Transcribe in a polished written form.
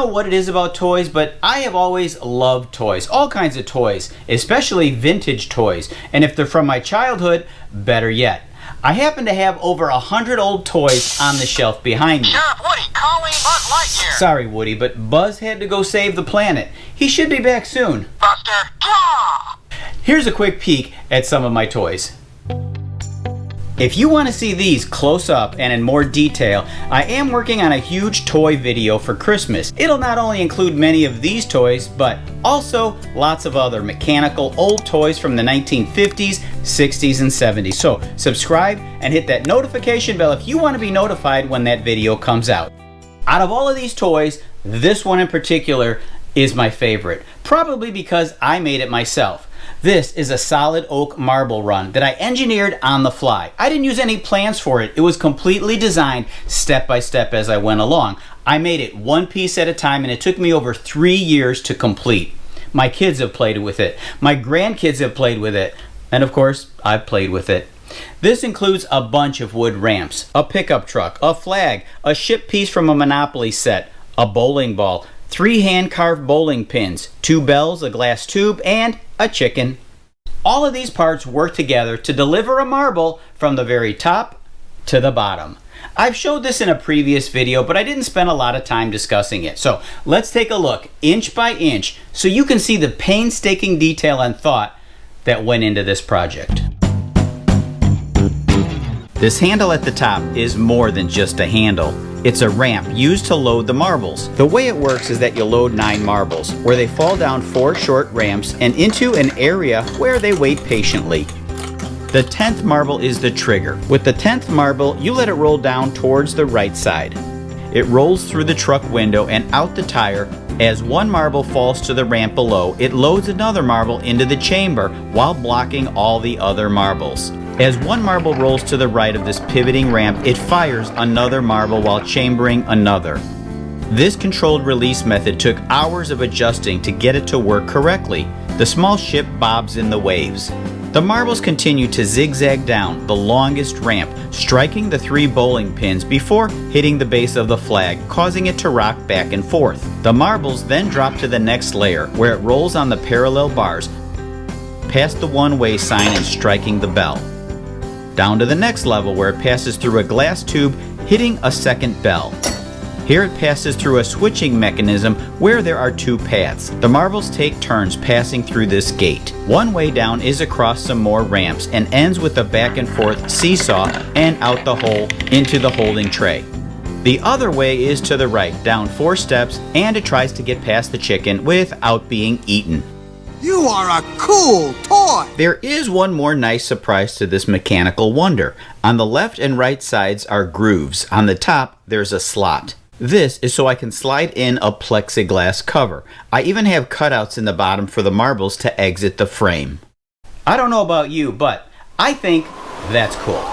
know what it is about toys, but I have always loved toys. All kinds of toys, especially vintage toys. And if they're from my childhood, better yet. I happen to have over 100 old toys on the shelf behind me. Sheriff Woody, calling Buzz Lightyear. Sorry, Woody, but Buzz had to go save the planet. He should be back soon. Buster, draw! Here's a quick peek at some of my toys. If you want to see these close up and in more detail, I am working on a huge toy video for Christmas. It'll not only include many of these toys, but also lots of other mechanical old toys from the 1950s, 60s, and 70s. So subscribe and hit that notification bell if you want to be notified when that video comes out. Out of all of these toys, this one in particular is my favorite, probably because I made it myself. This is a solid oak marble run that I engineered on the fly. I didn't use any plans for it. It was completely designed step by step as I went along. I made it one piece at a time, and it took me over 3 years to complete. My kids have played with it. My grandkids have played with it. And of course, I've played with it. This includes a bunch of wood ramps, a pickup truck, a flag, a ship piece from a Monopoly set, a bowling ball, 3 hand-carved bowling pins, 2 bells, a glass tube, and a chicken. All of these parts work together to deliver a marble from the very top to the bottom. I've showed this in a previous video, but I didn't spend a lot of time discussing it. So let's take a look inch by inch so you can see the painstaking detail and thought that went into this project. This handle at the top is more than just a handle. It's a ramp used to load the marbles. The way it works is that you load 9 marbles, where they fall down 4 short ramps and into an area where they wait patiently. The 10th marble is the trigger. With the 10th marble, you let it roll down towards the right side. It rolls through the truck window and out the tire. As one marble falls to the ramp below, it loads another marble into the chamber while blocking all the other marbles. As one marble rolls to the right of this pivoting ramp, it fires another marble while chambering another. This controlled release method took hours of adjusting to get it to work correctly. The small ship bobs in the waves. The marbles continue to zigzag down the longest ramp, striking the 3 bowling pins before hitting the base of the flag, causing it to rock back and forth. The marbles then drop to the next layer, where it rolls on the parallel bars, past the one-way sign and striking the bell. Down to the next level, where it passes through a glass tube, hitting a second bell. Here it passes through a switching mechanism where there are 2 paths. The marbles take turns passing through this gate. One way down is across some more ramps and ends with a back and forth seesaw and out the hole into the holding tray. The other way is to the right, down 4 steps, and it tries to get past the chicken without being eaten. You are a cool toy! There is one more nice surprise to this mechanical wonder. On the left and right sides are grooves. On the top, there's a slot. This is so I can slide in a plexiglass cover. I even have cutouts in the bottom for the marbles to exit the frame. I don't know about you, but I think that's cool.